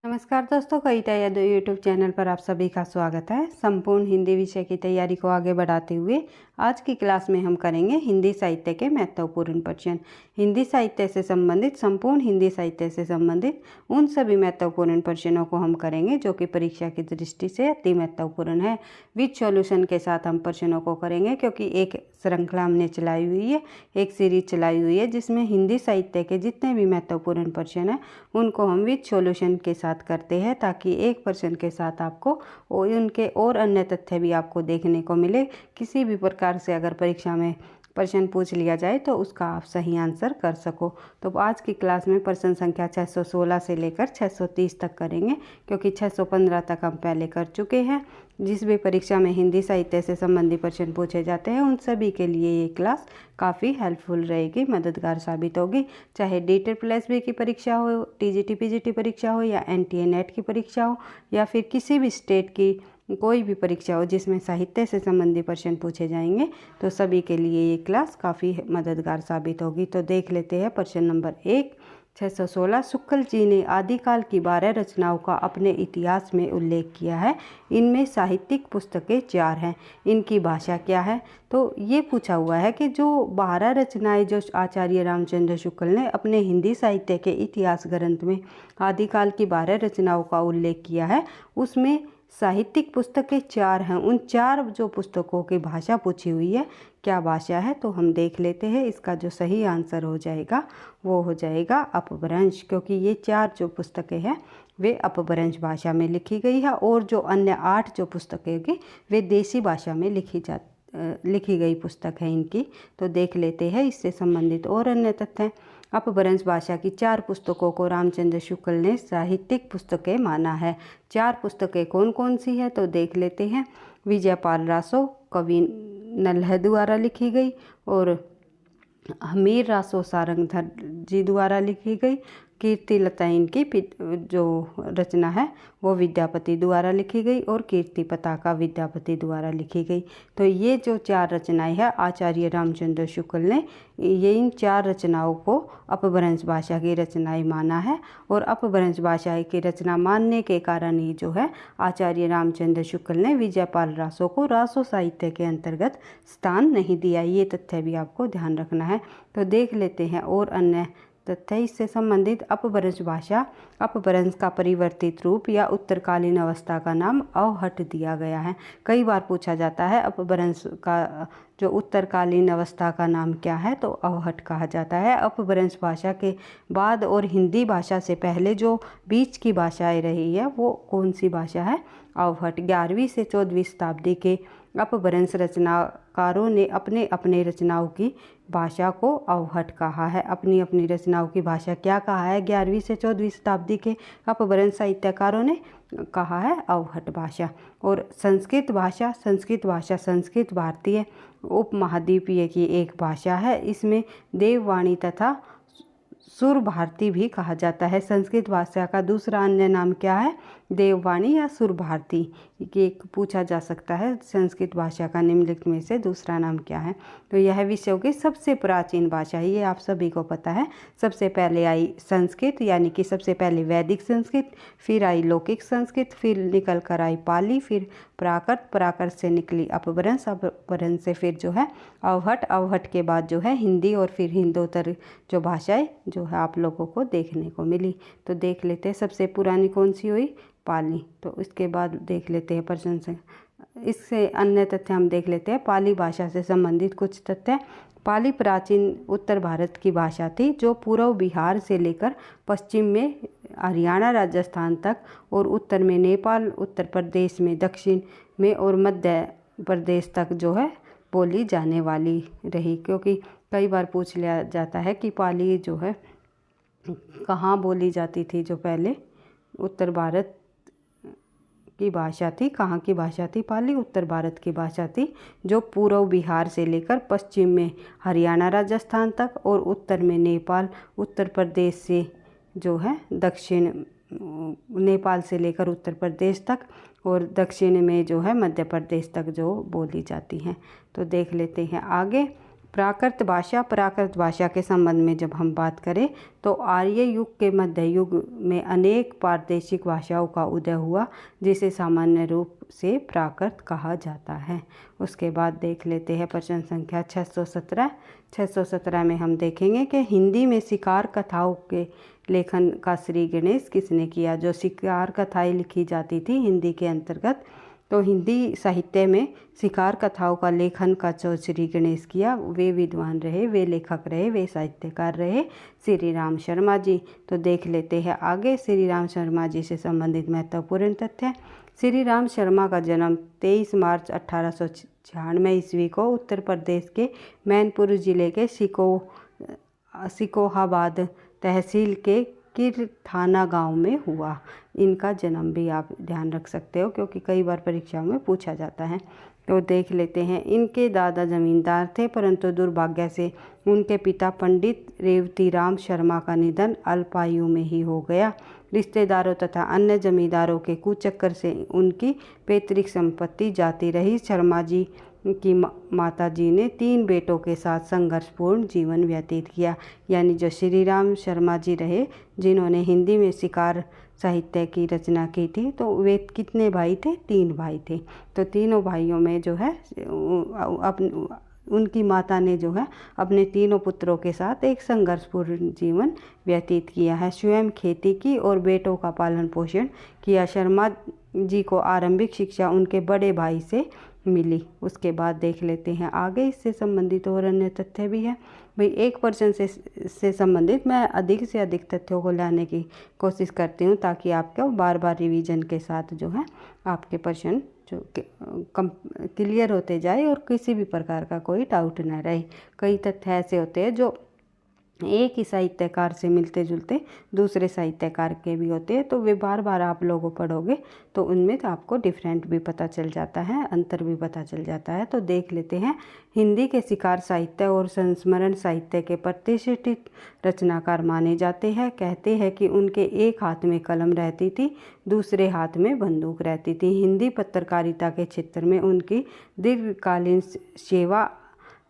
नमस्कार दोस्तों, कविता Yadav YouTube channel पर आप सभी का स्वागत है। संपूर्ण हिंदी विषय की तैयारी को आगे बढ़ाते हुए आज की क्लास में हम करेंगे हिंदी साहित्य के महत्वपूर्ण प्रश्न। हिंदी साहित्य से संबंधित संपूर्ण हिंदी साहित्य से संबंधित उन सभी महत्वपूर्ण प्रश्नों को हम करेंगे जो कि परीक्षा की दृष्टि से अति महत्वपूर्ण है। विद सॉल्यूशन के साथ हम प्रश्नों को करेंगे क्योंकि एक श्रृंखला हमने चलाई हुई है, एक सीरीज चलाई हुई है जिसमें हिंदी साहित्य के जितने भी महत्वपूर्ण प्रश्न हैं उनको हम विद सॉल्यूशन के साथ करते हैं ताकि एक प्रश्न के साथ आपको उनके और अन्य तथ्य भी आपको देखने को मिले। किसी भी प्रकार से अगर परीक्षा में प्रश्न पूछ लिया जाए तो उसका आप सही आंसर कर सको। तो आज की क्लास में प्रश्न संख्या 616 से लेकर 630 तक करेंगे क्योंकि 615 तक हम पहले कर चुके हैं। जिस भी परीक्षा में हिंदी साहित्य से संबंधित प्रश्न पूछे जाते हैं उन सभी के लिए ये क्लास काफ़ी हेल्पफुल रहेगी, मददगार साबित होगी। चाहे DET+B की परीक्षा हो, TGT PGT परीक्षा हो या NTA NET की परीक्षा हो या फिर किसी भी स्टेट की कोई भी परीक्षा हो जिसमें साहित्य से संबंधित प्रश्न पूछे जाएंगे तो सभी के लिए ये क्लास काफ़ी मददगार साबित होगी। तो देख लेते हैं प्रश्न नंबर 1। 616 शुक्ल जी ने आदिकाल की 12 रचनाओं का अपने इतिहास में उल्लेख किया है। इनमें साहित्यिक पुस्तकें 4 हैं। इनकी भाषा क्या है? तो ये पूछा हुआ है कि जो 12 रचनाएं जो आचार्य रामचंद्र शुक्ल ने अपने हिंदी साहित्य के इतिहास ग्रंथ में आदिकाल की 12 रचनाओं का उल्लेख किया है उसमें साहित्यिक पुस्तकें 4 हैं। उन 4 जो पुस्तकों की भाषा पूछी हुई है, क्या भाषा है? तो हम देख लेते हैं। इसका जो सही आंसर हो जाएगा वो हो जाएगा अपभ्रंश, क्योंकि ये 4 जो पुस्तकें हैं वे अपभ्रंश भाषा में लिखी गई है और जो अन्य 8 जो पुस्तकें होगी वे देसी भाषा में लिखी गई पुस्तक है इनकी। तो देख लेते हैं इससे संबंधित और अन्य तथ्य। अपभ्रंश भाषा की 4 पुस्तकों को रामचंद्र शुक्ल ने साहित्यिक पुस्तकें माना है। 4 पुस्तकें कौन कौन सी है? तो देख लेते हैं। विजयपाल रासो कवि नल्ह द्वारा लिखी गई और हमीर रासो सारंगधर जी द्वारा लिखी गई। कीर्तिलता इनकी जो रचना है वो विद्यापति द्वारा लिखी गई और कीर्ति पताका विद्यापति द्वारा लिखी गई। तो ये जो 4 रचनाएं हैं आचार्य रामचंद्र शुक्ल ने ये इन 4 रचनाओं को अपभ्रंश भाषा की रचनाएं माना है और अपभ्रंश भाषा की रचना मानने के कारण ही जो है आचार्य रामचंद्र शुक्ल ने विजयपाल रासो को रासो साहित्य के अंतर्गत स्थान नहीं दिया। ये तथ्य भी आपको ध्यान रखना है। तो देख लेते हैं और अन्य तथ्य इससे संबंधित। अपभ्रंश भाषा अपभ्रंश का परिवर्तित रूप या उत्तरकालीन अवस्था का नाम अवहट दिया गया है। कई बार पूछा जाता है अपभ्रंश का जो उत्तरकालीन अवस्था का नाम क्या है? तो अवहट कहा जाता है। अपभ्रंश भाषा के बाद और हिंदी भाषा से पहले जो बीच की भाषाएं रही है वो कौन सी भाषा है? अवहट। 11वीं से 14वीं शताब्दी के अपभ्रंश रचनाकारों ने अपने अपने रचनाओं की भाषा को अवहट कहा है। अपनी अपनी रचनाओं की भाषा क्या कहा है? 11वीं से 14वीं शताब्दी के अपभ्रंश साहित्यकारों ने कहा है अवहट भाषा। और संस्कृत भाषा संस्कृत भारतीय उपमहाद्वीपीय की एक भाषा है। इसमें देववाणी तथा सुर भारती भी कहा जाता है। संस्कृत भाषा का दूसरा अन्य नाम क्या है? देववाणी या सुर भारती। ये पूछा जा सकता है संस्कृत भाषा का निम्नलिखित में से दूसरा नाम क्या है? तो यह विश्व की सबसे प्राचीन भाषा है, ये आप सभी को पता है। सबसे पहले आई संस्कृत यानी कि सबसे पहले वैदिक संस्कृत, फिर आई लौकिक संस्कृत, फिर निकल कर आई पाली, फिर प्राकृत से निकली अपभ्रंश, अपभ्रंश से फिर जो है अवहट के बाद जो है हिंदी और फिर हिंदोत्तर जो भाषाएं जो है आप लोगों को देखने को मिली। तो देख लेते हैं सबसे पुरानी कौन सी हुई? पाली। तो इसके बाद देख लेते हैं प्रश्न से इससे अन्य तथ्य हम देख लेते हैं। पाली भाषा से संबंधित कुछ तथ्य। पाली प्राचीन उत्तर भारत की भाषा थी जो पूर्व बिहार से लेकर पश्चिम में हरियाणा राजस्थान तक और उत्तर में नेपाल उत्तर प्रदेश में दक्षिण में और मध्य प्रदेश तक जो है बोली जाने वाली रही। क्योंकि कई बार पूछ लिया जाता है कि पाली जो है कहाँ बोली जाती थी, जो पहले उत्तर भारत की भाषा थी, कहाँ की भाषा थी? पाली उत्तर भारत की भाषा थी जो पूर्व बिहार से लेकर पश्चिम में हरियाणा राजस्थान तक और उत्तर में नेपाल उत्तर प्रदेश से जो है दक्षिण नेपाल से लेकर उत्तर प्रदेश तक और दक्षिण में जो है मध्य प्रदेश तक जो बोली जाती हैं। तो देख लेते हैं आगे। प्राकृत भाषा के संबंध में जब हम बात करें तो आर्य युग के मध्य युग में अनेक प्रादेशिक भाषाओं का उदय हुआ, जिसे सामान्य रूप से प्राकृत कहा जाता है। उसके बाद देख लेते हैं प्रश्न संख्या 617। 617 में हम देखेंगे कि हिंदी में शिकार कथाओं के लेखन का श्री गणेश किसने किया। जो शिकार कथाएं लिखी जाती थी हिंदी के अंतर्गत, तो हिंदी साहित्य में शिकार कथाओं का लेखन का जो श्री गणेश किया, वे विद्वान रहे, वे लेखक रहे, वे साहित्यकार रहे श्री राम शर्मा जी। तो देख लेते हैं आगे श्री राम शर्मा जी से संबंधित महत्वपूर्ण तथ्य। श्री राम शर्मा का जन्म 23 मार्च 1896 ईस्वी को उत्तर प्रदेश के मैनपुर जिले के सिकोहाबाद तहसील के किरथाना गांव में हुआ। इनका जन्म भी आप ध्यान रख सकते हो क्योंकि कई बार परीक्षाओं में पूछा जाता है। तो देख लेते हैं, इनके दादा जमींदार थे, परंतु दुर्भाग्य से उनके पिता पंडित रेवतीराम शर्मा का निधन अल्पायु में ही हो गया। रिश्तेदारों तथा अन्य जमींदारों के कुचक्कर से उनकी पैतृक संपत्ति जाती रही। शर्मा जी की माता जी ने 3 बेटों के साथ संघर्षपूर्ण जीवन व्यतीत किया। यानी जो श्री राम शर्मा जी रहे, जिन्होंने हिंदी में शिकार साहित्य की रचना की थी, तो वे कितने भाई थे? 3 भाई थे। तो तीनों भाइयों में जो है उनकी माता ने जो है अपने तीनों पुत्रों के साथ एक संघर्षपूर्ण जीवन व्यतीत किया है। स्वयं खेती की और बेटों का पालन पोषण किया। शर्मा जी को आरंभिक शिक्षा उनके बड़े भाई से मिली। उसके बाद देख लेते हैं आगे इससे संबंधित और अन्य तथ्य भी है। भाई एक प्रश्न से संबंधित मैं अधिक से अधिक तथ्यों को लाने की कोशिश करती हूँ ताकि आपको बार बार रिवीजन के साथ जो है आपके प्रश्न जो क्लियर होते जाए और किसी भी प्रकार का कोई डाउट न रहे। कई तथ्य ऐसे होते हैं जो एक ही साहित्यकार से मिलते जुलते दूसरे साहित्यकार के भी होते हैं, तो वे बार बार आप लोगों पढ़ोगे तो उनमें तो आपको डिफरेंट भी पता चल जाता है, अंतर भी पता चल जाता है। तो देख लेते हैं, हिंदी के शिकार साहित्य और संस्मरण साहित्य के प्रतिष्ठित रचनाकार माने जाते हैं। कहते हैं कि उनके एक हाथ में कलम रहती थी, दूसरे हाथ में बंदूक रहती थी। हिंदी पत्रकारिता के क्षेत्र में उनकी दीर्घकालीन सेवा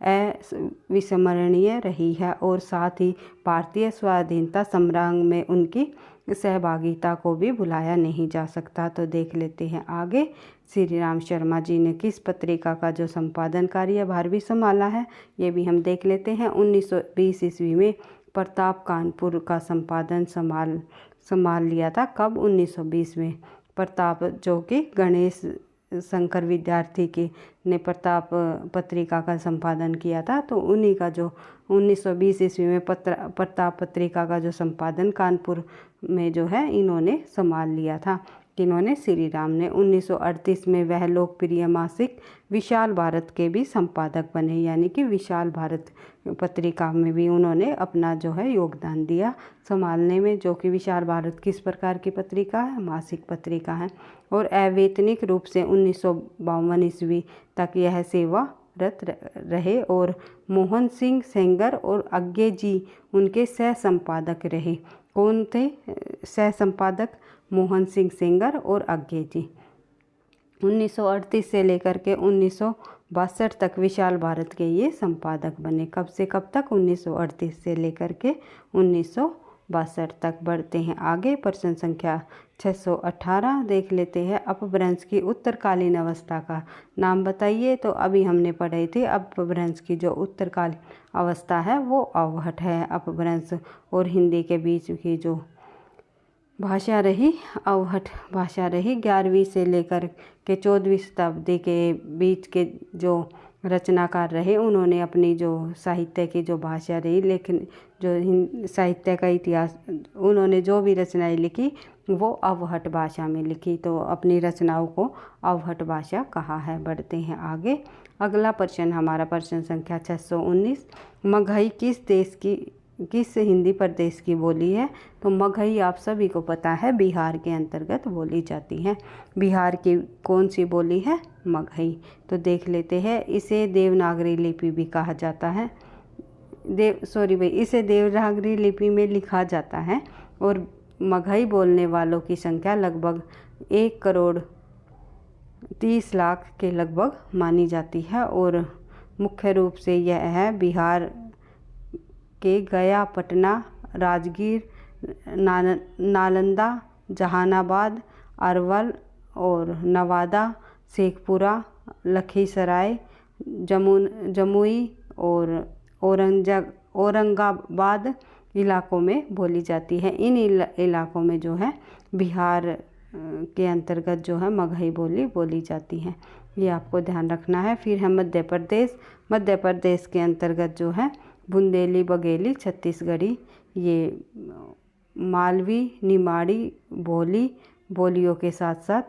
अविस्मरणीय रही है और साथ ही भारतीय स्वाधीनता संग्राम में उनकी सहभागिता को भी भुलाया नहीं जा सकता। तो देख लेते हैं आगे, श्री राम शर्मा जी ने किस पत्रिका का जो संपादन कार्यभार भी संभाला है, ये भी हम देख लेते हैं। 1920 ईस्वी में प्रताप कानपुर का संपादन संभाल लिया था। कब? 1920 में। प्रताप जो कि गणेश शंकर विद्यार्थी की ने प्रताप पत्रिका का संपादन किया था, तो उन्हीं का जो 1920 ईस्वी में प्रताप पत्रिका का जो संपादन कानपुर में जो है इन्होंने संभाल लिया था। किन्होंने? श्री राम ने। 1938 में वह लोकप्रिय मासिक विशाल भारत के भी संपादक बने, यानी कि विशाल भारत पत्रिका में भी उन्होंने अपना जो है योगदान दिया संभालने में। जो कि विशाल भारत किस प्रकार की पत्रिका है? मासिक पत्रिका है। और अवैतनिक रूप से 1952 ईस्वी तक यह सेवारत रहे और मोहन सिंह सेंगर और अज्ञे जी उनके सह संपादक रहे। कौन थे सह संपादक? मोहन सिंह सेंगर और अज्ञे जी। 1938 से लेकर के 1962 तक विशाल भारत के ये संपादक बने। कब से कब तक? 1938 से लेकर के 1962 तक। बढ़ते हैं आगे, प्रश्न संख्या 618 देख लेते हैं। अपभ्रंश की उत्तरकालीन अवस्था का नाम बताइए। तो अभी हमने पढ़े थे अपभ्रंश की जो उत्तरकालीन अवस्था है वो अवहट है। अपभ्रंश और हिंदी के बीच की जो भाषा रही, अवहट भाषा रही। 11वीं से लेकर के 14वीं शताब्दी के बीच के जो रचनाकार रहे, उन्होंने अपनी जो साहित्य की जो भाषा रही, लेकिन जो साहित्य का इतिहास, उन्होंने जो भी रचनाएं लिखी वो अवहट भाषा में लिखी, तो अपनी रचनाओं को अवहट भाषा कहा है। बढ़ते हैं आगे, अगला प्रश्न हमारा प्रश्न संख्या 619। मगही किस हिंदी प्रदेश की बोली है? तो मगही आप सभी को पता है बिहार के अंतर्गत बोली जाती है। बिहार की कौन सी बोली है? मगही। तो देख लेते हैं, इसे देवनागरी लिपि भी कहा जाता है। इसे देवनागरी लिपि में लिखा जाता है और मगही बोलने वालों की संख्या लगभग 1,30,00,000 के लगभग मानी जाती है। और मुख्य रूप से यह है बिहार के गया, पटना, राजगीर, नालंदा, जहानाबाद, अरवल और नवादा, शेखपुरा, लखीसराय, जमुई और औरंगाबाद इलाकों में बोली जाती है। इन इलाकों में जो है बिहार के अंतर्गत जो है मगही बोली बोली जाती है, ये आपको ध्यान रखना है। फिर है मध्य प्रदेश। मध्य प्रदेश के अंतर्गत जो है बुंदेली, बघेली, छत्तीसगढ़ी, ये मालवी, निमाड़ी बोलियों के साथ साथ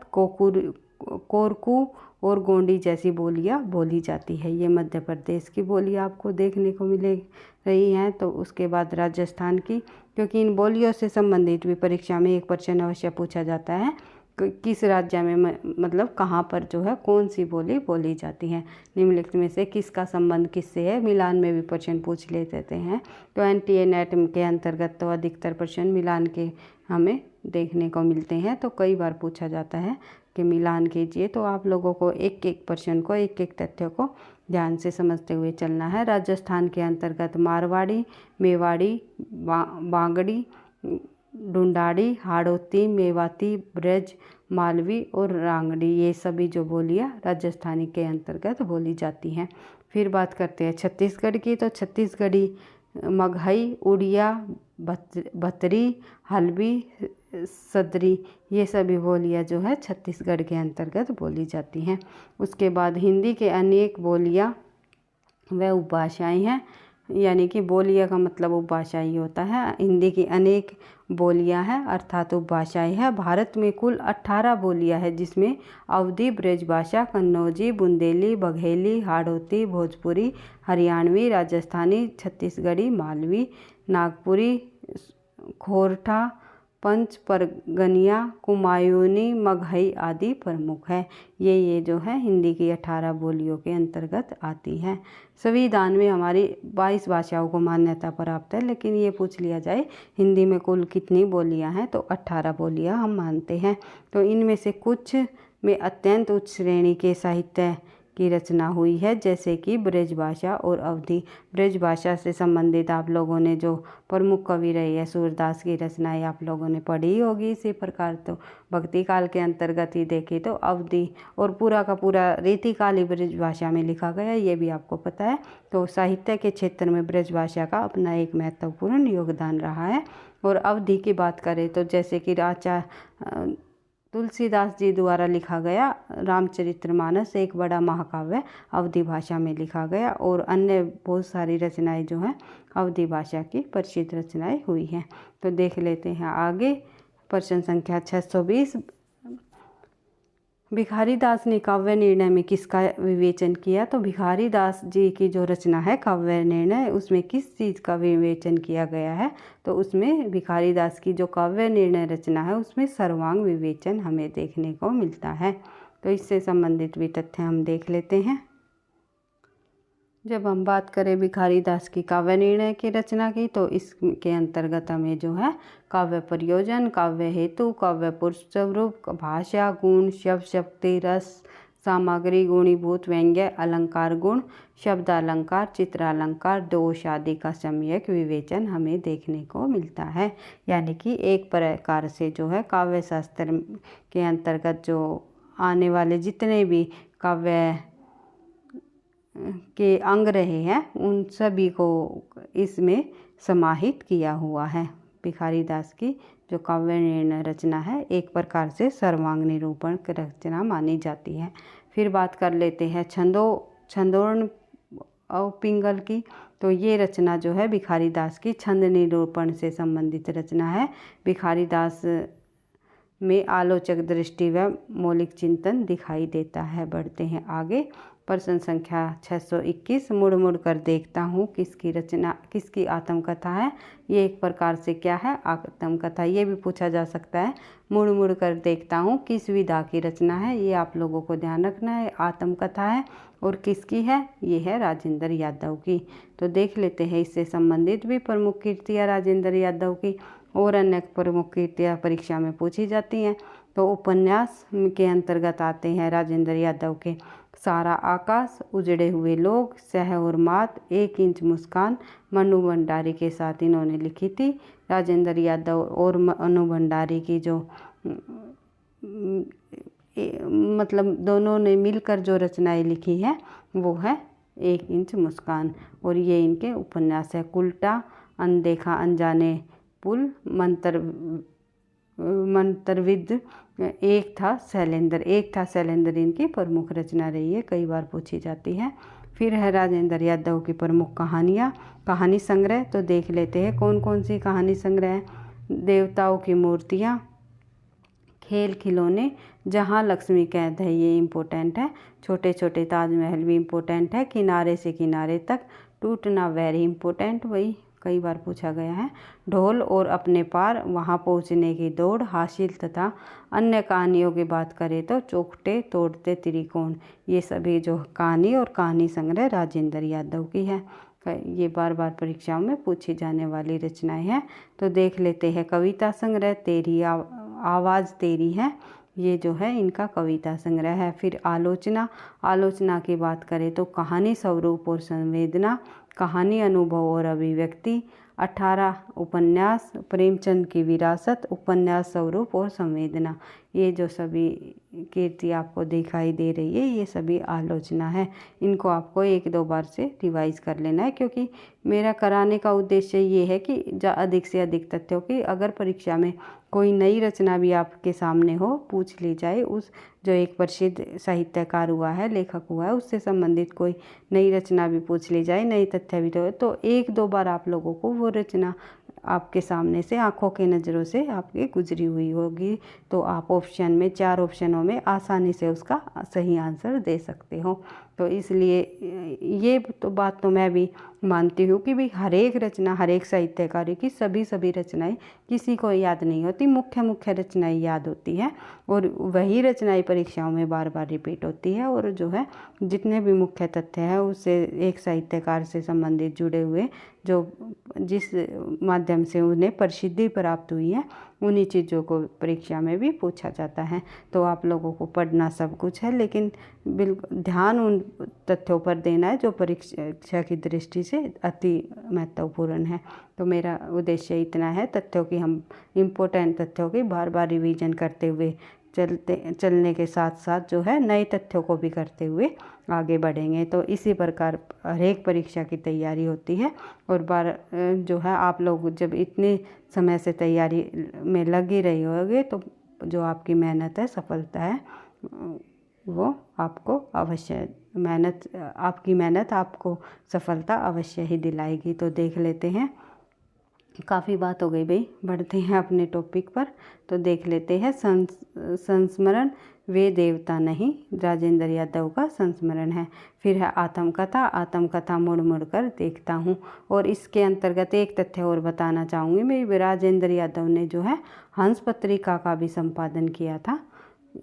कोरकू और गोंडी जैसी बोलियां बोली जाती है। ये मध्य प्रदेश की बोलियां आपको देखने को मिले रही हैं। तो उसके बाद राजस्थान की, क्योंकि इन बोलियों से संबंधित भी परीक्षा में एक प्रश्न अवश्य पूछा जाता है, किस राज्य में मतलब कहाँ पर जो है कौन सी बोली बोली जाती है। निम्नलिखित में से किसका संबंध किससे है, मिलान में भी प्रश्न पूछ लेते हैं। तो एनटीए नेट के अंतर्गत तो अधिकतर प्रश्न मिलान के हमें देखने को मिलते हैं। तो कई बार पूछा जाता है कि मिलान कीजिए, तो आप लोगों को एक एक प्रश्न को, एक एक तथ्य को ध्यान से समझते हुए चलना है। राजस्थान के अंतर्गत मारवाड़ी, मेवाड़ी, बांगड़ी, ढूंढाड़ी, हाड़ौती, मेवाती, ब्रज, मालवी और रांगड़ी, ये सभी जो बोलियां राजस्थानी के अंतर्गत बोली जाती हैं। फिर बात करते हैं छत्तीसगढ़ की। तो छत्तीसगढ़ी, मगही, उड़िया, भतरी, हल्बी, सदरी, ये सभी बोलियां जो है छत्तीसगढ़ के अंतर्गत बोली जाती हैं। उसके बाद हिंदी के अनेक बोलियां व उपभाषाएं हैं, यानी कि बोलियां का मतलब उपभाषाई होता है। हिंदी की अनेक बोलियां हैं अर्थात उपभाषाएं हैं। भारत में कुल 18 बोलियां हैं, जिसमें अवधी, ब्रजभाषा, कन्नौजी, बुंदेली, बघेली, हाड़ौती, भोजपुरी, हरियाणवी, राजस्थानी, छत्तीसगढ़ी, मालवी, नागपुरी, खोरठा, पंच परगनिया, कुमायूनी, मगही आदि प्रमुख है। ये जो है हिंदी की 18 बोलियों के अंतर्गत आती है। संविधान में हमारी 22 भाषाओं को मान्यता प्राप्त है, लेकिन ये पूछ लिया जाए हिंदी में कुल कितनी बोलियां हैं, तो 18 बोलियां हम मानते हैं। तो इनमें से कुछ में अत्यंत उच्च श्रेणी के साहित्य की रचना हुई है, जैसे कि ब्रजभाषा और अवधी। ब्रजभाषा से संबंधित आप लोगों ने जो प्रमुख कवि रहे हैं सूरदास की रचनाएं आप लोगों ने पढ़ी होगी। इसी प्रकार तो भक्ति काल के अंतर्गत ही देखें तो अवधी और पूरा का पूरा रीतिकाल ही ब्रजभाषा में लिखा गया, ये भी आपको पता है। तो साहित्य के क्षेत्र में ब्रजभाषा का अपना एक महत्वपूर्ण योगदान रहा है। और अवधी की बात करें तो जैसे कि तुलसीदास जी द्वारा लिखा गया रामचरितमानस एक बड़ा महाकाव्य अवधी भाषा में लिखा गया, और अन्य बहुत सारी रचनाएं जो हैं अवधी भाषा की प्रसिद्ध रचनाएं हुई हैं। तो देख लेते हैं आगे प्रश्न संख्या 620। भिखारी दास ने काव्य निर्णय में किसका विवेचन किया? तो भिखारी दास जी की जो रचना है काव्य निर्णय, उसमें किस चीज़ का विवेचन किया गया है? तो उसमें भिखारी दास की जो काव्य निर्णय रचना है उसमें सर्वांग विवेचन हमें देखने को मिलता है। तो इससे संबंधित भी तथ्य हम देख लेते हैं। जब हम बात करें भिखारी दास की काव्य निर्णय की रचना की, तो इसके अंतर्गत हमें जो है काव्य प्रयोजन, काव्य हेतु, काव्य पुरुष स्वरूप, भाषा, गुण, शब्द शक्ति, रस, सामग्री, गुणीभूत व्यंग्य, अलंकार गुण, शब्दालंकार, चित्रालंकार, दोष आदि का सम्यक विवेचन हमें देखने को मिलता है। यानी कि एक प्रकार से जो है काव्य शास्त्र के अंतर्गत जो आने वाले जितने भी काव्य के अंग रहे हैं उन सभी को इसमें समाहित किया हुआ है। भिखारी दास की जो काव्य निर्णय रचना है एक प्रकार से सर्वांग निरूपण की रचना मानी जाती है। फिर बात कर लेते हैं छंदोर्ण और पिंगल की। तो ये रचना जो है भिखारी दास की छंद निरूपण से संबंधित रचना है। भिखारी दास में आलोचक दृष्टि व मौलिक चिंतन दिखाई देता है। बढ़ते हैं आगे प्रश्न संख्या 621। मुड़ मुड़ कर देखता हूँ किसकी रचना, किसकी आत्मकथा है? ये एक प्रकार से क्या है? आत्मकथा। ये भी पूछा जा सकता है मुड़ मुड़ कर देखता हूँ किस विधा की रचना है? ये आप लोगों को ध्यान रखना है, आत्मकथा है। और किसकी है? ये है राजेंद्र यादव की। तो देख लेते हैं इससे संबंधित भी प्रमुख कृतियाँ राजेंद्र यादव की। और अन्य प्रमुख कृतियाँ परीक्षा में पूछी जाती हैं। तो उपन्यास के अंतर्गत आते हैं राजेंद्र यादव के सारा आकाश, उजड़े हुए लोग, सह और मात, 1 इंच मुस्कान मनु भंडारी के साथ इन्होंने लिखी थी। राजेंद्र यादव और मनु भंडारी की जो मतलब दोनों ने मिलकर जो रचनाएं लिखी है वो है 1 इंच मुस्कान, और ये इनके उपन्यास है। उल्टा, अनदेखा, अनजाने पुल, मंत्रविद, एक था शैलेंद्र इनकी प्रमुख रचना रही है, कई बार पूछी जाती है। फिर है राजेंद्र यादव की प्रमुख कहानियाँ, कहानी संग्रह। तो देख लेते हैं कौन कौन सी कहानी संग्रह है। देवताओं की मूर्तियाँ, खेल खिलौने, जहाँ लक्ष्मी कैद है, ये इम्पोर्टेंट है। छोटे छोटे ताजमहल भी इम्पोर्टेंट है। किनारे से किनारे तक, टूटना वेरी इम्पोर्टेंट, वही कई बार पूछा गया है। ढोल और अपने पार, वहाँ पहुँचने की दौड़, हासिल तथा अन्य कहानियों की बात करें तो चौखटे तोड़ते त्रिकोण, ये सभी जो कहानी और कहानी संग्रह राजेंद्र यादव की है। ये बार बार परीक्षाओं में पूछी जाने वाली रचनाएं हैं। तो देख लेते हैं कविता संग्रह, तेरी आवाज़ तेरी है, ये जो है इनका कविता संग्रह है। फिर आलोचना की बात करें तो कहानी स्वरूप और संवेदना, कहानी अनुभव और अभिव्यक्ति, 18 उपन्यास, प्रेमचंद की विरासत, उपन्यास स्वरूप और संवेदना, ये जो सभी कीर्ति आपको दिखाई दे रही है ये सभी आलोचना है। इनको आपको 1-2 बार से रिवाइज कर लेना है, क्योंकि मेरा कराने का उद्देश्य ये है कि अधिक से अधिक तथ्यों की अगर परीक्षा में कोई नई रचना भी आपके सामने हो, पूछ ली जाए, उस जो एक प्रसिद्ध साहित्यकार हुआ है, लेखक हुआ है, उससे संबंधित कोई नई रचना भी पूछ ली जाए, नई तथ्य भी तो 1-2 बार आप लोगों को वो रचना आपके सामने से आंखों के नज़रों से आपके गुजरी हुई होगी, तो आप ऑप्शन में 4 ऑप्शनों में आसानी से उसका सही आंसर दे सकते हो। तो इसलिए ये तो बात तो मैं भी मानती हूँ कि भाई हर एक रचना, हर एक साहित्यकारी की सभी रचनाएं किसी को याद नहीं होती, मुख्य रचनाएं याद होती हैं, और वही रचनाएं परीक्षाओं में बार बार रिपीट होती है। और जो है जितने भी मुख्य तथ्य हैं उससे एक साहित्यकार से संबंधित जुड़े हुए जो जिस माध्यम से उन्हें प्रसिद्धि प्राप्त हुई है, उन्हीं चीज़ों को परीक्षा में भी पूछा जाता है। तो आप लोगों को पढ़ना सब कुछ है, लेकिन बिल्कुल ध्यान उन तथ्यों पर देना है जो परीक्षा की दृष्टि से अति महत्वपूर्ण है। तो मेरा उद्देश्य इतना है, तथ्यों की हम इम्पोर्टेंट तथ्यों की बार बार रिवीजन करते हुए चलने के साथ साथ जो है नए तथ्यों को भी करते हुए आगे बढ़ेंगे। तो इसी प्रकार हर एक परीक्षा की तैयारी होती है, और बार जो है आप लोग जब इतने समय से तैयारी में लगी रही होगे तो जो आपकी मेहनत है, सफलता है, वो आपको अवश्य आपकी मेहनत आपको सफलता अवश्य ही दिलाएगी। तो देख लेते हैं, काफ़ी बात हो गई भाई, बढ़ते हैं अपने टॉपिक पर। तो देख लेते हैं संस्मरण, वे देवता नहीं, राजेंद्र यादव का संस्मरण है। फिर है आत्मकथा मुड़ मुड़ कर देखता हूँ, और इसके अंतर्गत एक तथ्य और बताना चाहूँगी मैं, राजेंद्र यादव ने जो है हंस पत्रिका का भी संपादन किया था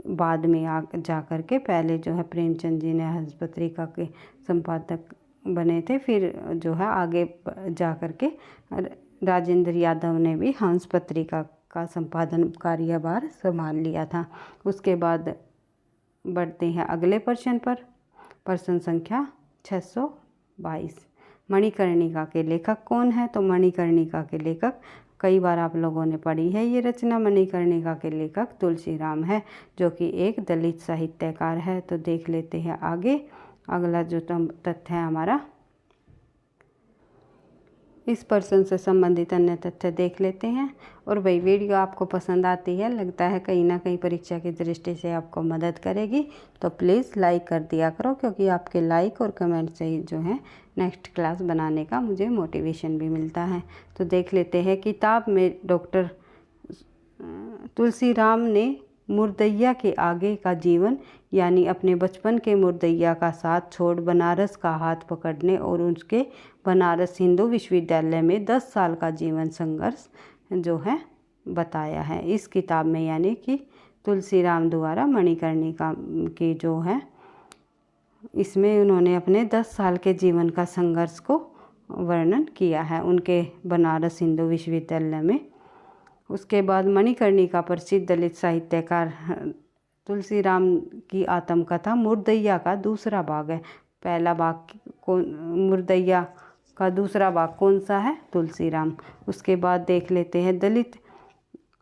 बाद में जा कर के। पहले जो है प्रेमचंद जी ने हंस पत्रिका के संपादक बने थे, फिर जो है आगे जा कर के राजेंद्र यादव ने भी हंस पत्रिका का संपादन कार्यभार संभाल लिया था। उसके बाद बढ़ते हैं अगले प्रश्न पर, प्रश्न संख्या 622। मणिकर्णिका के लेखक कौन है? तो मणिकर्णिका के लेखक, कई बार आप लोगों ने पढ़ी है ये रचना, मणिकर्णिका के लेखक तुलसीराम है, जो कि एक दलित साहित्यकार है। तो देख लेते हैं आगे, अगला जो तथ्य है हमारा, इस प्रश्न से संबंधित अन्य तथ्य देख लेते हैं। और भाई वीडियो आपको पसंद आती है, लगता है कहीं ना कहीं परीक्षा की दृष्टि से आपको मदद करेगी, तो प्लीज़ लाइक कर दिया करो, क्योंकि आपके लाइक और कमेंट से ही जो है नेक्स्ट क्लास बनाने का मुझे मोटिवेशन भी मिलता है। तो देख लेते हैं, किताब में डॉक्टर तुलसीराम ने मुर्दैया के आगे का जीवन, यानी अपने बचपन के मुर्दैया का साथ छोड़ बनारस का हाथ पकड़ने और उसके बनारस हिंदू विश्वविद्यालय में 10 साल का जीवन संघर्ष जो है बताया है इस किताब में, यानी कि तुलसीराम द्वारा मणिकर्णिका की जो है, इसमें उन्होंने अपने 10 साल के जीवन का संघर्ष को वर्णन किया है उनके बनारस हिंदू विश्वविद्यालय में उसके बाद मणिकर्णिका प्रसिद्ध दलित साहित्यकार तुलसीराम की आत्मकथा मुर्दैया का दूसरा भाग है। पहला भाग मुर्दैया का दूसरा भाग कौन सा है? तुलसीराम। उसके बाद देख लेते हैं दलित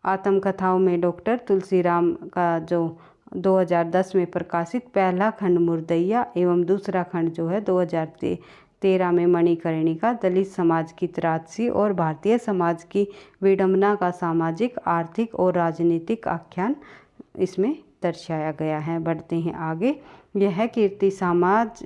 आत्मकथाओं में डॉक्टर तुलसीराम का जो 2010 में प्रकाशित पहला खंड मुर्दैया एवं दूसरा खंड जो है 2013 में मणिकर्णिका दलित समाज की त्रासदी और भारतीय समाज की विडंबना का सामाजिक, आर्थिक और राजनीतिक आख्यान इसमें दर्शाया गया है। बढ़ते हैं आगे। यह कीर्ति समाज,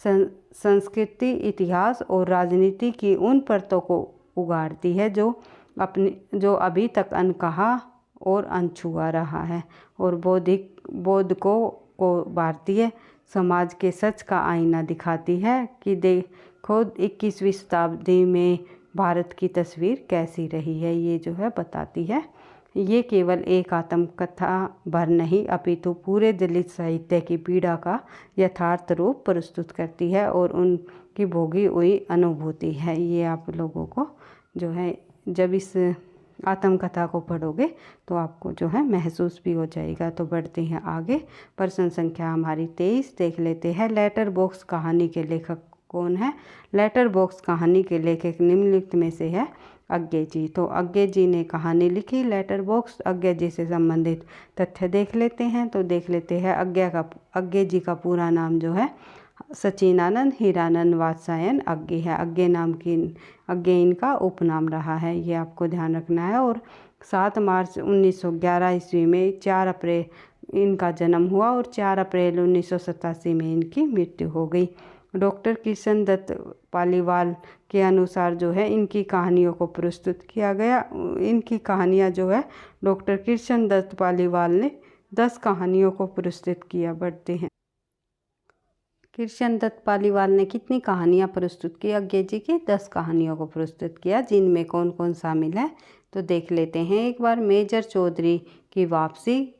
संस्कृति, इतिहास और राजनीति की उन परतों को उगाड़ती है जो अभी तक अनकहा और अनछुआ रहा है और बौद्धकों को भारतीय समाज के सच का आईना दिखाती है कि देखो 21वीं शताब्दी में भारत की तस्वीर कैसी रही है। ये जो है बताती है। ये केवल एक आत्मकथा भर नहीं अपितु पूरे दलित साहित्य की पीड़ा का यथार्थ रूप प्रस्तुत करती है और उनकी भोगी हुई अनुभूति है। ये आप लोगों को जो है जब इस आत्मकथा को पढ़ोगे तो आपको जो है महसूस भी हो जाएगा। तो बढ़ते हैं आगे। प्रश्न संख्या हमारी 23 देख लेते हैं। लेटर बॉक्स कहानी के लेखक कौन है? लेटर बॉक्स कहानी के लेखक निम्नलिखित में से है अज्ञे जी। तो अज्ञे जी ने कहानी लिखी लेटर बॉक्स। अज्ञे जी से संबंधित तथ्य देख लेते हैं। तो देख लेते हैं अज्ञे जी का पूरा नाम जो है सचिनानंद हीरानंद वात्सायन अज्ञे है। अज्ञे इनका उपनाम रहा है, ये आपको ध्यान रखना है। और 7 मार्च 1911 ईस्वी में 4 अप्रैल इनका जन्म हुआ और 4 अप्रैल 1987 में इनकी मृत्यु हो गई। डॉक्टर कृष्ण दत्त पालीवाल के अनुसार जो है इनकी कहानियों को प्रस्तुत किया गया। इनकी कहानियाँ जो है डॉक्टर कृष्ण दत्त पालीवाल ने 10 कहानियों को प्रस्तुत किया। बढ़ते हैं। कृष्ण दत्त पालीवाल ने कितनी कहानियाँ प्रस्तुत की? अज्ञे जी की 10 कहानियों को प्रस्तुत किया, जिनमें कौन कौन शामिल है तो देख लेते हैं एक बार। मेजर चौधरी की वापसी,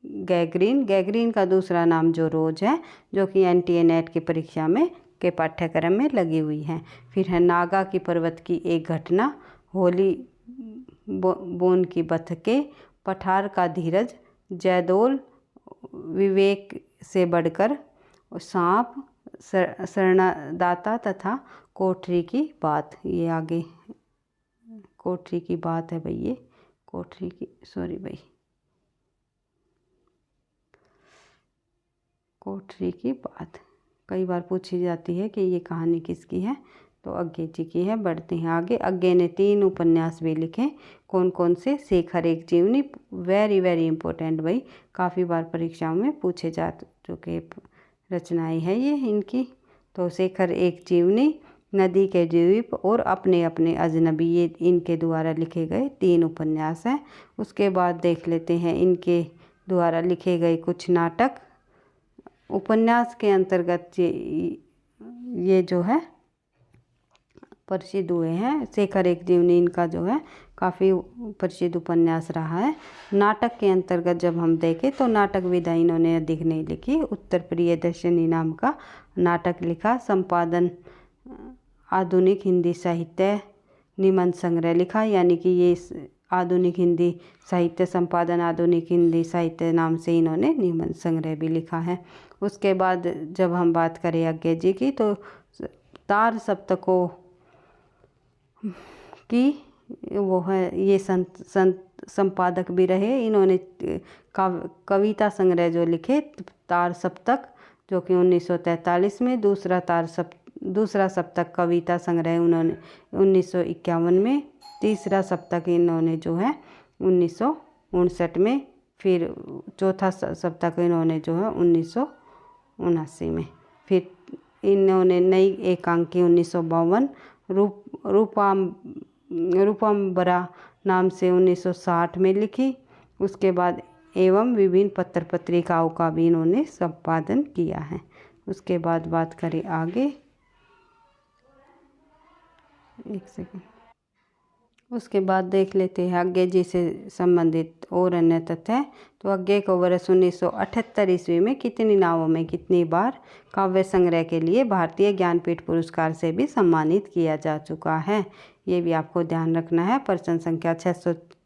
गैगरीन का दूसरा नाम जो रोज है, जो कि NTA नेट की परीक्षा में के पाठ्यक्रम में लगी हुई है। फिर है नागा की पर्वत की एक घटना, होली बोन की बतखे, पठार का धीरज, जयदोल, विवेक से बढ़कर, सांप, शरणदाता तथा कोठरी की बात। ये आगे कोठरी की बात है भाई, ये कोठरी की कोठरी की बात कई बार पूछी जाती है कि ये कहानी किसकी है, तो अज्ञे जी की है। बढ़ते हैं आगे। अज्ञे ने 3 उपन्यास भी लिखे। कौन कौन से? शेखर एक जीवनी, वेरी इंपॉर्टेंट भाई, काफ़ी बार परीक्षाओं में पूछे जा चुके रचनाएं हैं ये इनकी। तो शेखर एक जीवनी, नदी के द्वीप और अपने अपने अजनबी, ये इनके द्वारा लिखे गए 3 उपन्यास हैं। उसके बाद देख लेते हैं इनके द्वारा लिखे गए कुछ नाटक। उपन्यास के अंतर्गत ये जो है प्रसिद्ध हुए हैं। शेखर एक जीवनी इनका जो है काफ़ी प्रसिद्ध उपन्यास रहा है। नाटक के अंतर्गत जब हम देखें तो नाटक विधा इन्होंने अधिक नहीं लिखी। उत्तर प्रियदर्शनी नाम का नाटक लिखा। संपादन आधुनिक हिंदी साहित्य निबंध संग्रह लिखा, यानी कि ये आधुनिक हिंदी साहित्य संपादन आधुनिक हिंदी साहित्य नाम से इन्होंने निबंध संग्रह भी लिखा है। उसके बाद जब हम बात करें अज्ञे जी की, तो तार सप्तकों की वो है, ये संपादक भी रहे। इन्होंने कविता संग्रह जो लिखे तार सप्तक, जो कि 1943 में, दूसरा सप्तक कविता संग्रह उन्होंने 1951 में, तीसरा सप्तक इन्होंने जो है 1959 में, फिर चौथा सप्तक इन्होंने जो है 1979 में, फिर इन्होंने नई एकांकी 1952, रूपम्बरा नाम से 1960 में लिखी। उसके बाद एवं विभिन्न पत्र पत्रिकाओं का भी इन्होंने संपादन किया है। उसके बाद बात करें आगे, एक सेकंड। उसके बाद देख लेते हैं अज्ञे जी से संबंधित और अन्य तथ्य। तो अज्ञे को वर्ष 1978 ईस्वी में कितनी नावों में कितनी बार काव्य संग्रह के लिए भारतीय ज्ञानपीठ पुरस्कार से भी सम्मानित किया जा चुका है, ये भी आपको ध्यान रखना है। प्रश्न संख्या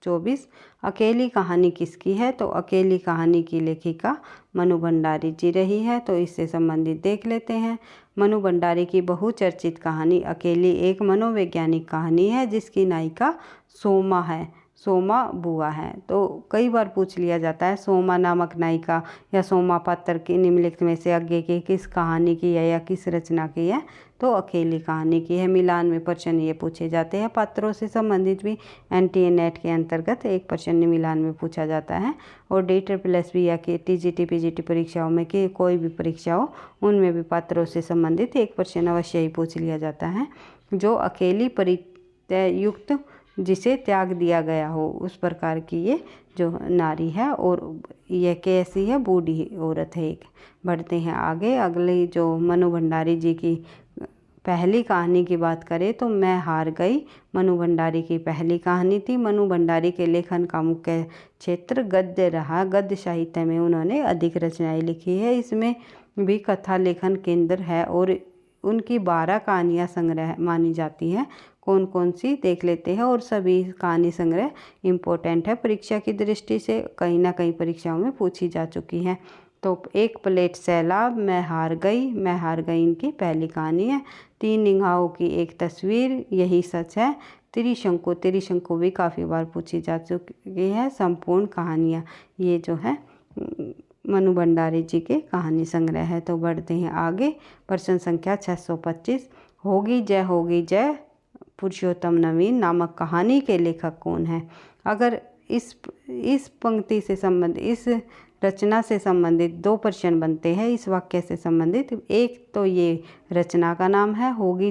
24 अकेली कहानी किसकी है? तो अकेली कहानी की लेखिका मनु भंडारी जी रही है। तो इससे संबंधित देख लेते हैं। मनु भंडारी की बहुचर्चित कहानी अकेली एक मनोवैज्ञानिक कहानी है जिसकी नायिका सोमा है, सोमा बुआ है। तो कई बार पूछ लिया जाता है सोमा नामक नायिका या सोमा पात्र की निम्नलिखित में से आगे की किस कहानी की है या किस रचना की है? तो अकेली कहानी की है। मिलान में प्रश्न ये पूछे जाते हैं। पात्रों से संबंधित भी एनटीए नेट के अंतर्गत एक प्रश्न मिलान में पूछा जाता है। और DSSB या कि TGT PGT परीक्षाओं में कि कोई भी परीक्षा हो उनमें भी पात्रों से संबंधित एक प्रश्न अवश्य ही पूछ लिया जाता है। जो अकेली परित्ययुक्त जिसे त्याग दिया गया हो उस प्रकार की ये जो नारी है और यह कैसी है? बूढ़ी औरत है एक। बढ़ते हैं आगे। अगली जो मनु भंडारी जी की पहली कहानी की बात करें तो मैं हार गई मनु भंडारी की पहली कहानी थी। मनु भंडारी के लेखन का मुख्य क्षेत्र गद्य रहा। गद्य साहित्य में उन्होंने अधिक रचनाएं लिखी है। इसमें भी कथा लेखन केंद्र है और उनकी 12 कहानियाँ संग्रह मानी जाती हैं। कौन कौन सी देख लेते हैं। और सभी कहानी संग्रह इम्पोर्टेंट है परीक्षा की दृष्टि से, कहीं ना कहीं परीक्षाओं में पूछी जा चुकी है। तो एक प्लेट सैलाब, मैं हार गई इनकी पहली कहानी है। 3 निगाहों की एक तस्वीर, यही सच है। त्रिशंकु भी काफ़ी बार पूछी जा चुकी है। संपूर्ण कहानियाँ, ये जो है मनु भंडारी जी के कहानी संग्रह है। तो बढ़ते हैं आगे। प्रश्न संख्या 625 होगी जय पुरुषोत्तम नवीन नामक कहानी के लेखक कौन है? अगर इस पंक्ति से संबंधित, इस रचना से संबंधित 2 प्रश्न बनते हैं इस वाक्य से संबंधित। एक तो ये रचना का नाम है होगी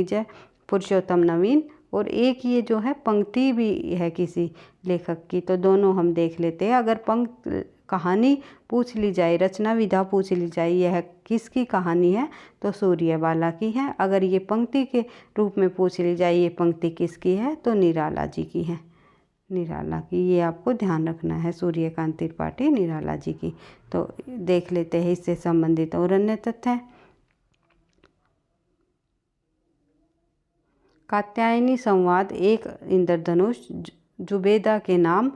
जय पुरुषोत्तम नवीन, और एक ये जो है पंक्ति भी है किसी लेखक की। तो दोनों हम देख लेते हैं। अगर कहानी पूछ ली जाए, रचना विधा पूछ ली जाए यह किसकी कहानी है? तो सूर्यबाला की है। अगर ये पंक्ति के रूप में पूछ ली जाए ये पंक्ति किसकी है? तो निराला जी की है, निराला की। ये आपको ध्यान रखना है, सूर्यकांत त्रिपाठी निराला जी की। तो देख लेते हैं इससे संबंधित और अन्य तथ्य। कात्यायनी संवाद एक इंद्रधनुष, जुबेदा के नाम,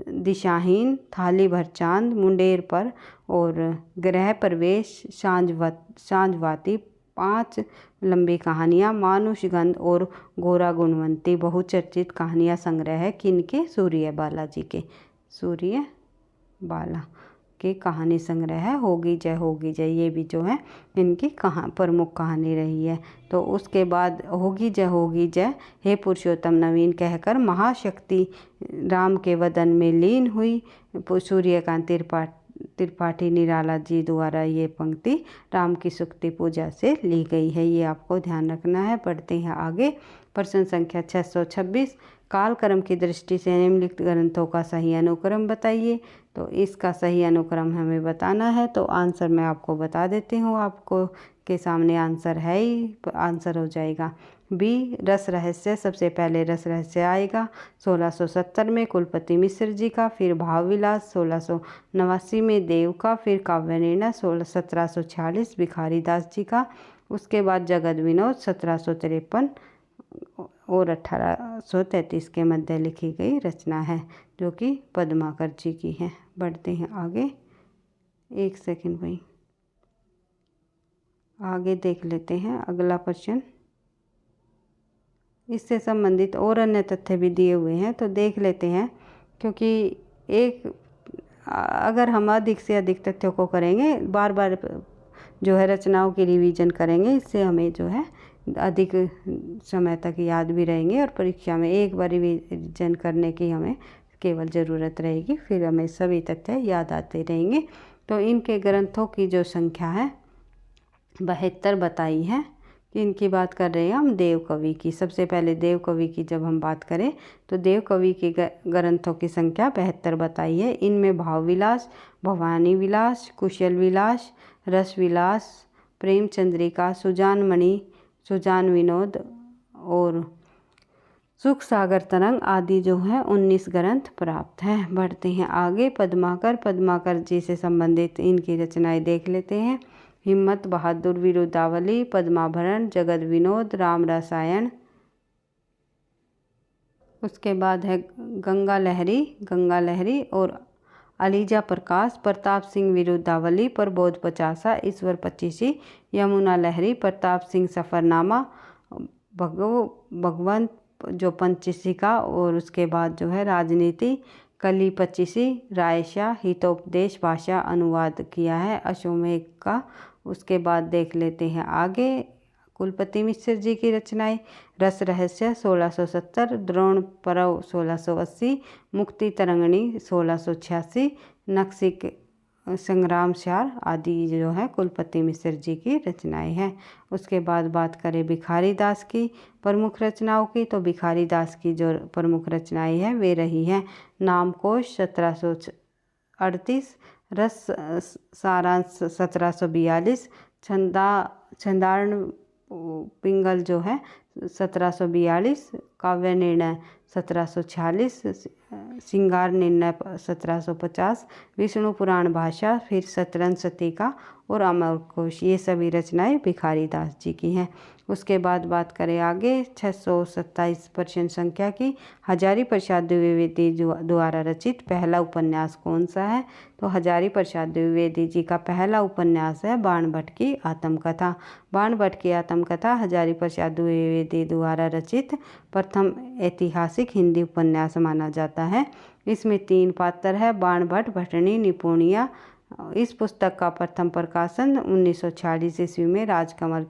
दिशाहीन, थाली भर चांद, मुंडेर पर और गृह प्रवेश, सांझवाती, 5 लंबी कहानियाँ, मानुषगंध और गोरा गुणवंती बहुचर्चित कहानियाँ संग्रह है किनके? सूर्यबाला जी के। सूर्यबाला के कहानी संग्रह है होगी जय ये भी जो है इनकी प्रमुख कहानी रही है। तो उसके बाद होगी जय हे पुरुषोत्तम नवीन कहकर महाशक्ति राम के वदन में लीन हुई। सूर्यकांत त्रिपाठी निराला जी द्वारा ये पंक्ति राम की सुक्ति पूजा से ली गई है। ये आपको ध्यान रखना है। पढ़ते हैं आगे। प्रश्न संख्या 626 कालक्रम की दृष्टि से निम्नलिखित ग्रंथों का सही अनुक्रम बताइए। तो इसका सही अनुक्रम हमें बताना है। तो आंसर मैं आपको बता देती हूँ, आपको के सामने आंसर है ही, आंसर हो जाएगा बी रस रहस्य। सबसे पहले रस रहस्य आएगा 1670 में कुलपति मिश्र जी का, फिर भाव विलास 1689 में देव का, फिर काव्य निर्णय 1746 भिखारी दास जी का, उसके बाद जगत विनोद 1753 और 1833 के मध्य लिखी गई रचना है जो कि पद्माकर जी की है। बढ़ते हैं आगे। एक सेकंड भाई, आगे देख लेते हैं अगला प्रश्न। इससे संबंधित और अन्य तथ्य भी दिए हुए हैं तो देख लेते हैं, क्योंकि अगर हम अधिक से अधिक तथ्यों को करेंगे, बार बार जो है रचनाओं की रिवीजन करेंगे, इससे हमें जो है अधिक समय तक याद भी रहेंगे और परीक्षा में एक बार रिवीजन करने की हमें केवल ज़रूरत रहेगी, फिर हमें सभी तथ्य याद आते रहेंगे। तो इनके ग्रंथों की जो संख्या है 72 बताई है। इनकी बात कर रहे हैं हम देव कवि की। सबसे पहले देव कवि की जब हम बात करें तो देव कवि के ग्रंथों की संख्या 72 बताई है। इनमें भाव विलास, भवानी विलास, कुशल विलास, रस विलास, प्रेम चंद्रिका, सुजान मणि, सुजान विनोद और सुख सागर तरंग आदि जो है 19 ग्रंथ प्राप्त हैं। बढ़ते हैं आगे। पद्माकर जी से संबंधित इनकी रचनाएं देख लेते हैं। हिम्मत बहादुर विरुदावली, पद्माभरण, जगत विनोद, राम रसायन, उसके बाद है गंगा लहरी और अलीजा प्रकाश, प्रताप सिंह विरुद्धावली, प्रबोध पचासा, ईश्वर पचीसी, यमुना लहरी, प्रताप सिंह सफ़रनामा, भगवंत जो पंचशिका, और उसके बाद जो है राजनीति, कली पचीसी, रायशाह, हितोपदेश भाषा अनुवाद किया है अश्वमेध का। उसके बाद देख लेते हैं आगे कुलपति मिश्र जी की रचनाएं। रस रहस्य 1670, द्रोण पर्व 1680, मुक्ति तरंगिणी 1686, नक्सिक संग्राम सार आदि जो है कुलपति मिश्र जी की रचनाएं हैं। उसके बाद बात करें भिखारी दास की प्रमुख रचनाओं की, तो भिखारी दास की जो प्रमुख रचनाएं हैं वे रही हैं नामकोश 1738, रस सारांश 1742, छंदार्ण पिंगल जो है 1742, काव्य निर्णय 1746, श्रृंगार निर्णय 1750, विष्णु पुराण भाषा, फिर शतरंज शतीका और अमरकोश, ये सभी रचनाएं भिखारी दास जी की हैं। उसके बाद बात करें आगे 627 प्रश्न संख्या की। हजारी प्रसाद द्विवेदी द्वारा रचित पहला उपन्यास कौन सा है, तो हजारी प्रसाद द्विवेदी जी का पहला उपन्यास है बाणभट्ट की आत्मकथा। बाणभट्ट की आत्मकथा हजारी प्रसाद द्विवेदी द्वारा रचित प्रथम ऐतिहासिक हिंदी उपन्यास माना जाता है। इसमें 3 पात्र है बाणभट्ट, भटनी, निपुणिया। इस पुस्तक का प्रथम प्रकाशन 1946 ईस्वी में राजकमल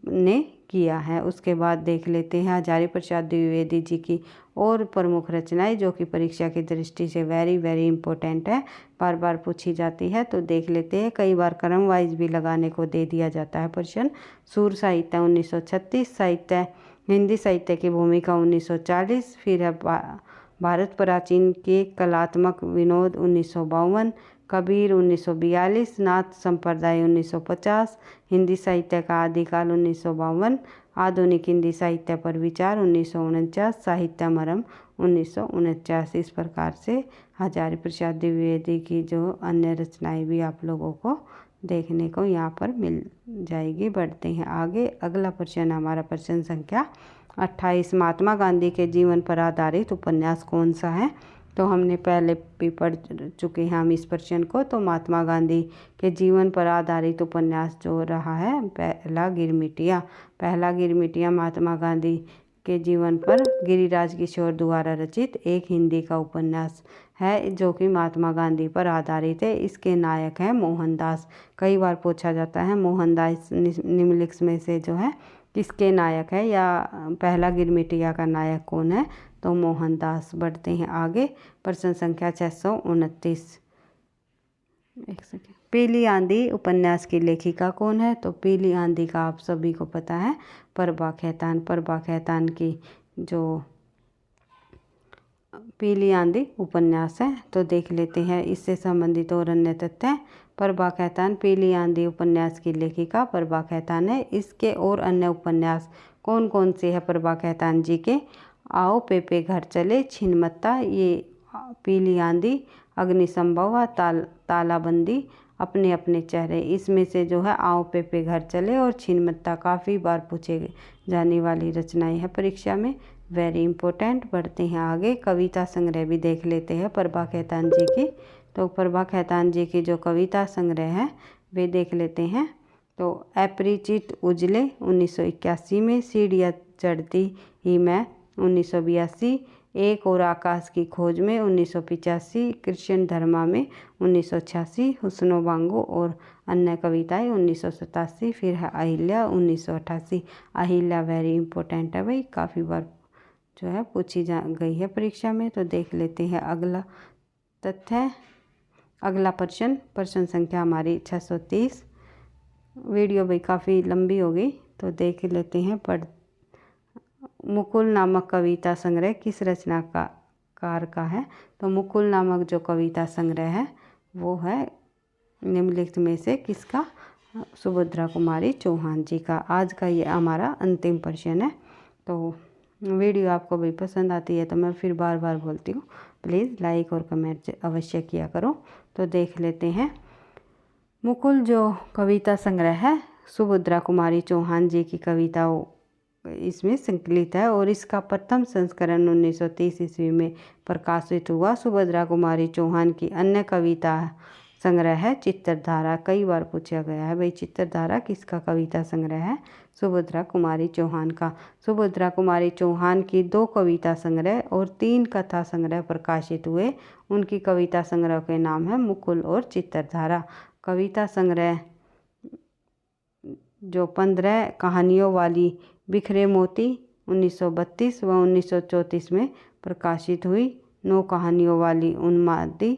ने किया है। उसके बाद देख लेते हैं हजारी प्रसाद द्विवेदी जी की और प्रमुख रचनाएं जो कि परीक्षा की दृष्टि से वेरी इंपॉर्टेंट है, बार बार पूछी जाती है, तो देख लेते हैं। कई बार क्रम वाइज भी लगाने को दे दिया जाता है प्रश्न। सूर साहित्य 1936, साहित्य हिंदी साहित्य की भूमिका 1940, फिर है भारत प्राचीन के कलात्मक विनोद 1952, कबीर 1942, नाथ संप्रदाय 1950, हिंदी साहित्य का आदिकाल 1952, आधुनिक हिंदी साहित्य पर विचार 1949, साहित्य मरम 1949। इस प्रकार से हजारी प्रसाद द्विवेदी की जो अन्य रचनाएं भी आप लोगों को देखने को यहाँ पर मिल जाएगी। बढ़ते हैं आगे। अगला प्रश्न हमारा प्रश्न संख्या 28, महात्मा गांधी के जीवन पर आधारित उपन्यास कौन सा है, तो हमने पहले भी पढ़ चुके हैं हम इस प्रश्न को। तो महात्मा गांधी के जीवन पर आधारित उपन्यास जो रहा है पहला गिरमिटिया महात्मा गांधी के जीवन पर गिरिराज किशोर द्वारा रचित एक हिंदी का उपन्यास है जो कि महात्मा गांधी पर आधारित है। इसके नायक हैं मोहनदास। कई बार पूछा जाता है मोहनदास निम्नलिखित में से जो है किसके नायक है या पहला गिरमिटिया का नायक कौन है, तो मोहनदास। बढ़ते हैं आगे। प्रश्न संख्या 629। एक सेकेंड। पीली आंधी उपन्यास की लेखिका कौन है, तो पीली आंधी का आप सभी को पता है प्रभा खेतान की जो पीली आंधी उपन्यास है, तो देख लेते हैं इससे संबंधित और अन्य तथ्य। प्रभा खेतान पीली आंधी उपन्यास की लेखिका प्रभा खेतान है। इसके और अन्य उपन्यास कौन कौन से हैं प्रभा खेतान जी के, आओ पेपे घर चले, छिन्नमत्ता, ये पीली आंधी, अग्निसंभव, तालाबंदी, अपने अपने चेहरे। इसमें से जो है आओ पेपे घर चले और छिन्नमत्ता काफ़ी बार पूछे जाने वाली रचनाएं हैं परीक्षा में, वेरी इंपॉर्टेंट। बढ़ते हैं आगे। कविता संग्रह भी देख लेते हैं प्रभा खेतान जी की। तो प्रभा खेतान जी की जो कविता संग्रह है वे देख लेते हैं। तो अपरिचित उजले 1981 में, सीढ़ियाँ चढ़ती ही मैं 1982, एक और आकाश की खोज में 1985, कृष्ण धर्मा में 1986, हुस्नो बांगो और अन्य कविताएं 1987, फिर है अहिल्या 1988। अहिल्या वेरी इंपॉर्टेंट है भाई, काफ़ी बार जो है पूछी जा गई है परीक्षा में। तो देख लेते हैं अगला तथ्य। अगला प्रश्न संख्या हमारी 630। वीडियो भाई काफ़ी लंबी हो गई, तो देख लेते हैं। मुकुल नामक कविता संग्रह किस रचनाकार का है, तो मुकुल नामक जो कविता संग्रह है वो है निम्नलिखित में से किसका, सुभद्रा कुमारी चौहान जी का। आज का ये हमारा अंतिम प्रश्न है। तो वीडियो आपको भी पसंद आती है तो मैं फिर बार बार बोलती हूँ, प्लीज़ लाइक और कमेंट अवश्य किया करो। तो देख लेते हैं। मुकुल जो कविता संग्रह है सुभद्रा कुमारी चौहान जी की कविताओं इसमें संकलित है और इसका प्रथम संस्करण 1930 ईस्वी में प्रकाशित हुआ। सुभद्रा कुमारी चौहान की अन्य कविता संग्रह है चित्रधारा। कई बार पूछा गया है भाई चित्रधारा किसका कविता संग्रह है? सुभद्रा कुमारी चौहान का। सुभद्रा कुमारी चौहान की 2 कविता संग्रह और 3 कथा संग्रह प्रकाशित हुए। उनकी कविता संग्रह के नाम है मुकुल और चित्रधारा। कविता संग्रह जो 15 कहानियों वाली बिखरे मोती 1932 व 1934 में प्रकाशित हुई। 9 कहानियों वाली उन्मादी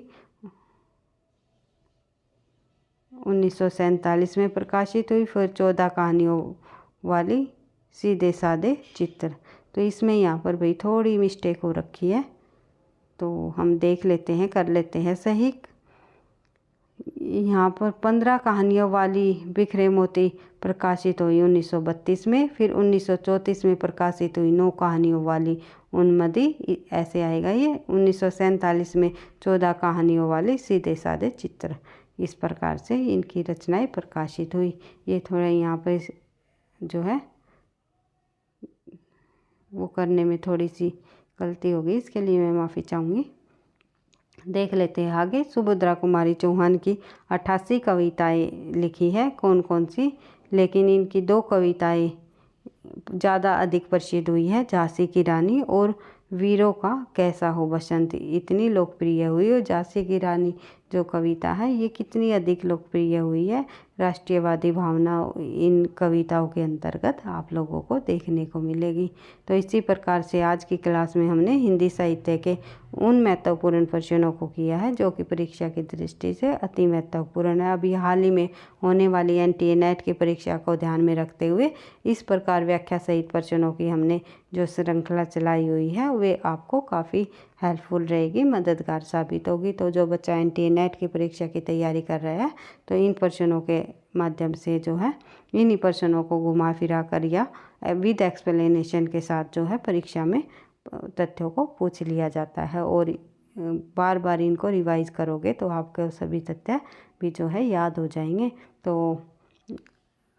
1947 में प्रकाशित हुई। फिर 14 कहानियों वाली सीधे सादे चित्र। तो इसमें यहाँ पर भाई थोड़ी मिस्टेक हो रखी है, तो हम देख लेते हैं, कर लेते हैं सही। यहाँ पर 15 कहानियों वाली बिखरे मोती प्रकाशित हुई 1932 में। फिर 1934 में प्रकाशित हुई 9 कहानियों वाली उन्मदी, ऐसे आएगा ये। 1947 में 14 कहानियों वाली सीधे सादे चित्र। इस प्रकार से इनकी रचनाएं प्रकाशित हुई। ये थोड़ा यहाँ पर जो है वो करने में थोड़ी सी गलती हो गई, इसके लिए मैं माफ़ी चाहूँगी। देख लेते हैं आगे। सुभद्रा कुमारी चौहान की 88 कविताएं लिखी है। कौन कौन सी? लेकिन इनकी 2 कविताएं ज़्यादा अधिक प्रसिद्ध हुई है, झांसी की रानी और वीरों का कैसा हो बसंत। इतनी लोकप्रिय हुई और झांसी की रानी जो कविता है ये कितनी अधिक लोकप्रिय हुई है। राष्ट्रीयवादी भावना इन कविताओं के अंतर्गत आप लोगों को देखने को मिलेगी। तो इसी प्रकार से आज की क्लास में हमने हिंदी साहित्य के उन महत्वपूर्ण प्रश्नों को किया है जो कि परीक्षा की दृष्टि से अति महत्वपूर्ण है। अभी हाल ही में होने वाली NTA NET की परीक्षा को ध्यान में रखते हुए इस प्रकार व्याख्या सहित प्रश्नों की हमने जो श्रृंखला चलाई हुई है वे आपको काफ़ी हेल्पफुल रहेगी, मददगार साबित होगी। तो जो बच्चा NTA NET की परीक्षा की तैयारी कर रहा है तो इन प्रश्नों के माध्यम से जो है इन्हीं प्रश्नों को घुमा फिरा कर या विद एक्सप्लेनेशन के साथ जो है परीक्षा में तथ्यों को पूछ लिया जाता है और बार बार इनको रिवाइज करोगे तो आपके सभी तथ्य भी जो है याद हो जाएंगे। तो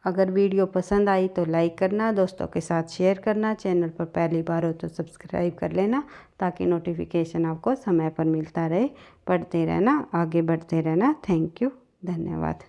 अगर वीडियो पसंद आई तो लाइक करना, दोस्तों के साथ शेयर करना, चैनल पर पहली बार हो तो सब्सक्राइब कर लेना ताकि नोटिफिकेशन आपको समय पर मिलता रहे। पढ़ते रहना, आगे बढ़ते रहना। थैंक यू, धन्यवाद।